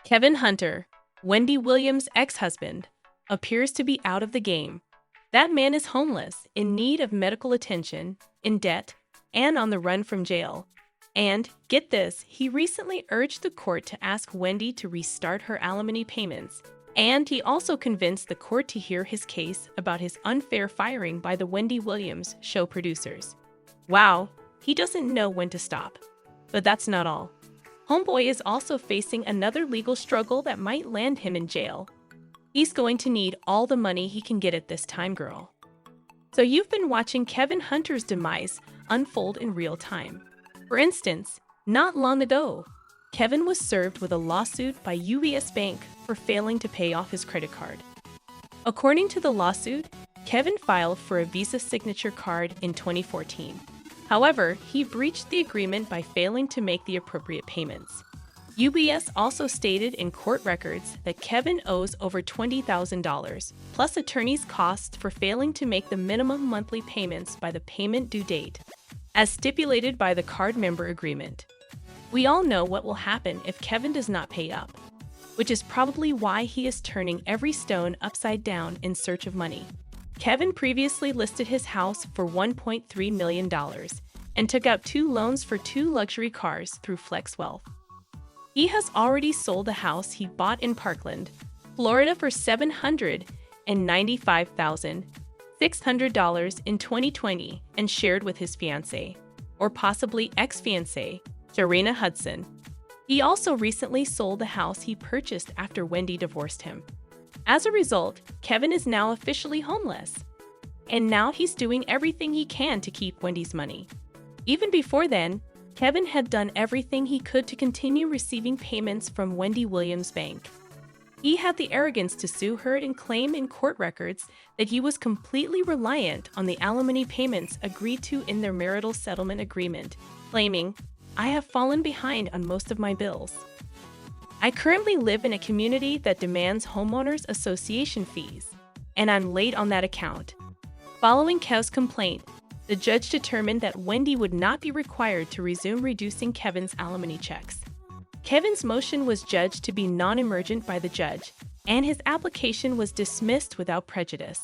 Kevin Hunter, Wendy Williams' ex-husband, appears to be out of the game. That man is homeless, in need of medical attention, in debt, and on the run from jail. And, get this, he recently urged the court to ask Wendy to restart her alimony payments. And he also convinced the court to hear his case about his unfair firing by the Wendy Williams show producers. Wow, he doesn't know when to stop. But that's not all. Homeboy is also facing another legal struggle that might land him in jail. He's going to need all the money he can get at this time, girl. So you've been watching Kevin Hunter's demise unfold in real time. For instance, not long ago, Kevin was served with a lawsuit by UBS Bank for failing to pay off his credit card. According to the lawsuit, Kevin filed for a Visa signature card in 2014. However, he breached the agreement by failing to make the appropriate payments. UBS also stated in court records that Kevin owes over $20,000, plus attorney's costs for failing to make the minimum monthly payments by the payment due date, as stipulated by the card member agreement. We all know what will happen if Kevin does not pay up, which is probably why he is turning every stone upside down in search of money. Kevin previously listed his house for $1.3 million and took out 2 loans for 2 luxury cars through Flex Wealth. He has already sold the house he bought in Parkland, Florida for $795,600 in 2020 and shared with his fiancée, or possibly ex-fiancée, Jarena Hudson. He also recently sold the house he purchased after Wendy divorced him. As a result, Kevin is now officially homeless. And now he's doing everything he can to keep Wendy's money. Even before then, Kevin had done everything he could to continue receiving payments from Wendy Williams' bank. He had the arrogance to sue her and claim in court records that he was completely reliant on the alimony payments agreed to in their marital settlement agreement, claiming, "I have fallen behind on most of my bills. I currently live in a community that demands homeowners association fees, and I'm late on that account." Following Kev's complaint, the judge determined that Wendy would not be required to resume reducing Kevin's alimony checks. Kevin's motion was judged to be non-emergent by the judge, and his application was dismissed without prejudice.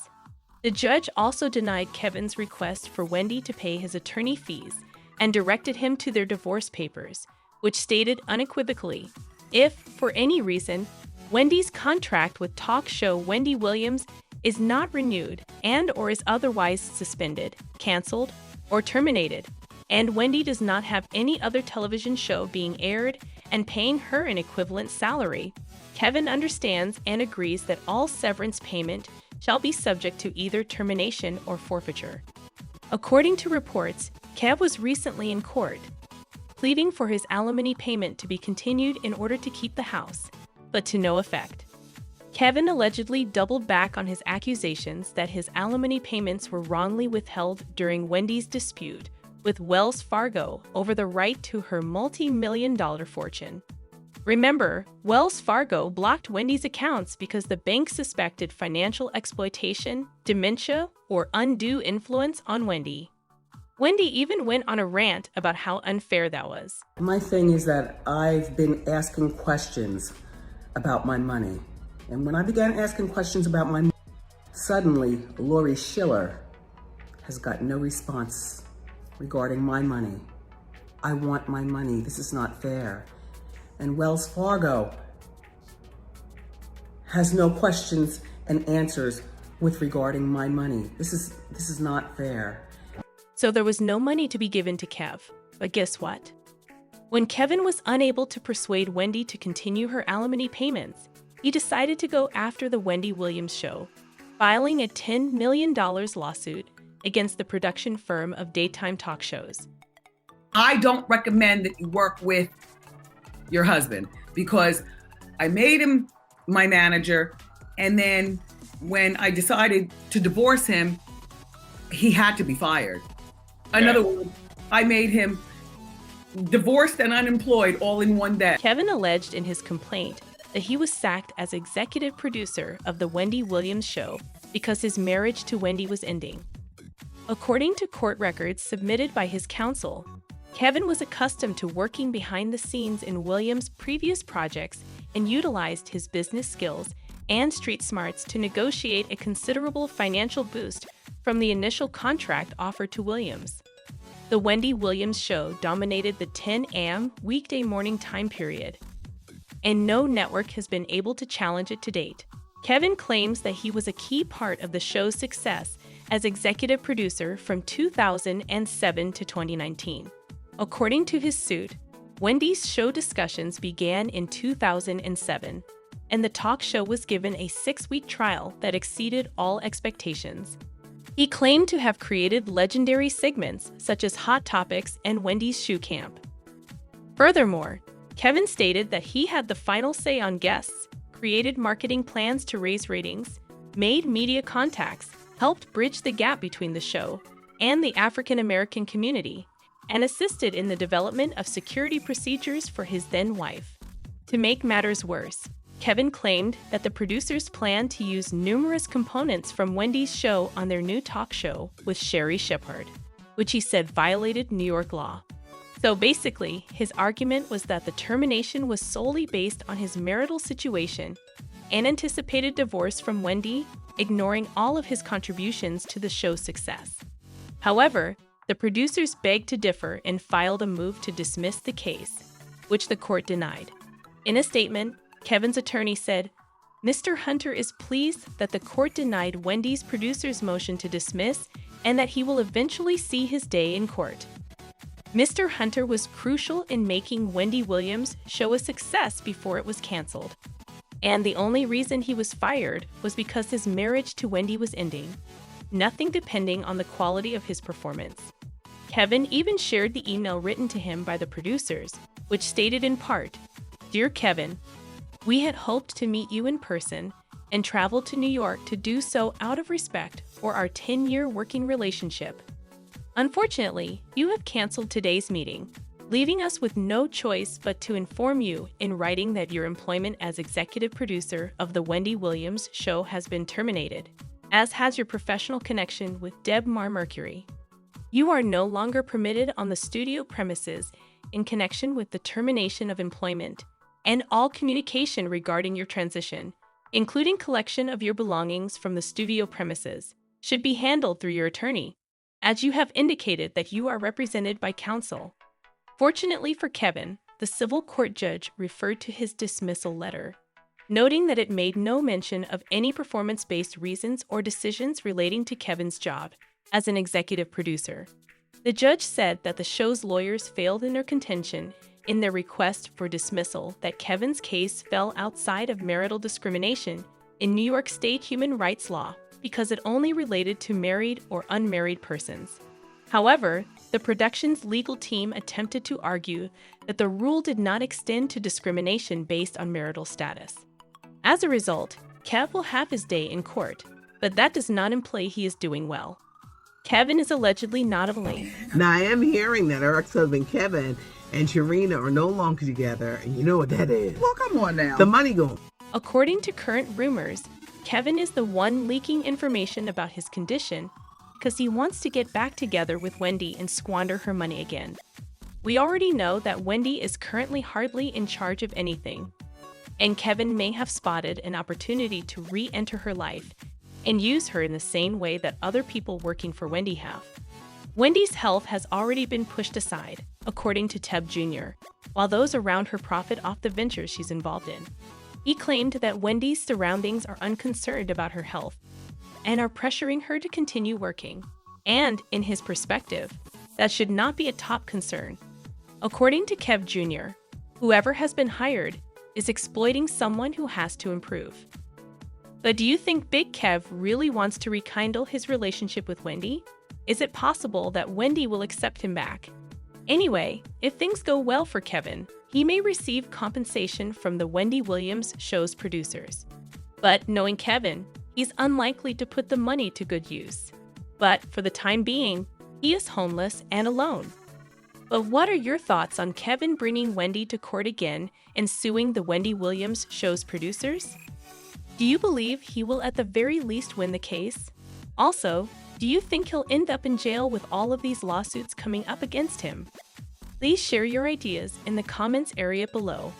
The judge also denied Kevin's request for Wendy to pay his attorney fees and directed him to their divorce papers, which stated unequivocally, if, for any reason, Wendy's contract with talk show Wendy Williams is not renewed and or is otherwise suspended, canceled, or terminated, and Wendy does not have any other television show being aired and paying her an equivalent salary, Kevin understands and agrees that all severance payment shall be subject to either termination or forfeiture. According to reports, Kev was recently in court, pleading for his alimony payment to be continued in order to keep the house, but to no effect. Kevin allegedly doubled back on his accusations that his alimony payments were wrongly withheld during Wendy's dispute with Wells Fargo over the right to her multi-million-dollar fortune. Remember, Wells Fargo blocked Wendy's accounts because the bank suspected financial exploitation, dementia, or undue influence on Wendy. Wendy even went on a rant about how unfair that was. My thing is that I've been asking questions about my money. And when I began asking questions about my money, suddenly Lori Schiller has got no response regarding my money. I want my money. This is not fair. And Wells Fargo has no questions and answers with regarding my money. This is not fair. So there was no money to be given to Kev. But guess what? When Kevin was unable to persuade Wendy to continue her alimony payments, he decided to go after the Wendy Williams show, filing a $10 million lawsuit against the production firm of daytime talk shows. I don't recommend that you work with your husband because I made him my manager, and then when I decided to divorce him, he had to be fired. In other words, I made him divorced and unemployed all in one day. Kevin alleged in his complaint that he was sacked as executive producer of the Wendy Williams show because his marriage to Wendy was ending. According to court records submitted by his counsel, Kevin was accustomed to working behind the scenes in Williams' previous projects and utilized his business skills and street smarts to negotiate a considerable financial boost from the initial contract offered to Williams. The Wendy Williams show dominated the 10 a.m. weekday morning time period, and no network has been able to challenge it to date. Kevin claims that he was a key part of the show's success as executive producer from 2007 to 2019. According to his suit, Wendy's show discussions began in 2007, and the talk show was given a 6-week trial that exceeded all expectations. He claimed to have created legendary segments such as Hot Topics and Wendy's Shoe Camp. Furthermore, Kevin stated that he had the final say on guests, created marketing plans to raise ratings, made media contacts, helped bridge the gap between the show and the African American community, and assisted in the development of security procedures for his then-wife. To make matters worse, Kevin claimed that the producers planned to use numerous components from Wendy's show on their new talk show with Sherry Shepherd, which he said violated New York law. So basically, his argument was that the termination was solely based on his marital situation and anticipated divorce from Wendy, ignoring all of his contributions to the show's success. However, the producers begged to differ and filed a move to dismiss the case, which the court denied. In a statement, Kevin's attorney said, "Mr. Hunter is pleased that the court denied Wendy's producer's motion to dismiss and that he will eventually see his day in court." Mr. Hunter was crucial in making Wendy Williams' show a success before it was canceled. And the only reason he was fired was because his marriage to Wendy was ending, nothing depending on the quality of his performance. Kevin even shared the email written to him by the producers, which stated in part, "Dear Kevin, we had hoped to meet you in person and traveled to New York to do so out of respect for our 10-year working relationship. Unfortunately, you have canceled today's meeting, leaving us with no choice but to inform you in writing that your employment as executive producer of the Wendy Williams show has been terminated, as has your professional connection with Deb Mercury. You are no longer permitted on the studio premises in connection with the termination of employment, and all communication regarding your transition, including collection of your belongings from the studio premises, should be handled through your attorney, as you have indicated that you are represented by counsel." Fortunately for Kevin, the civil court judge referred to his dismissal letter, noting that it made no mention of any performance-based reasons or decisions relating to Kevin's job as an executive producer. The judge said that the show's lawyers failed in their contention in their request for dismissal that Kevin's case fell outside of marital discrimination in New York State human rights law because it only related to married or unmarried persons. However, the production's legal team attempted to argue that the rule did not extend to discrimination based on marital status. As a result, Kev will have his day in court, but that does not imply he is doing well. Kevin is allegedly not to blame. Now, I am hearing that Eric's husband Kevin and Sharina are no longer together, and you know what that is. Well, come on now. The money gone. According to current rumors, Kevin is the one leaking information about his condition because he wants to get back together with Wendy and squander her money again. We already know that Wendy is currently hardly in charge of anything, and Kevin may have spotted an opportunity to re-enter her life and use her in the same way that other people working for Wendy have. Wendy's health has already been pushed aside, according to Teb Jr., while those around her profit off the ventures she's involved in. He claimed that Wendy's surroundings are unconcerned about her health and are pressuring her to continue working. And, in his perspective, that should not be a top concern. According to Kev Jr., whoever has been hired is exploiting someone who has to improve. But do you think Big Kev really wants to rekindle his relationship with Wendy? Is it possible that Wendy will accept him back? Anyway, if things go well for Kevin, he may receive compensation from the Wendy Williams show's producers. But knowing Kevin, he's unlikely to put the money to good use. But for the time being, he is homeless and alone. But what are your thoughts on Kevin bringing Wendy to court again and suing the Wendy Williams show's producers? Do you believe he will at the very least win the case? Also, do you think he'll end up in jail with all of these lawsuits coming up against him? Please share your ideas in the comments area below.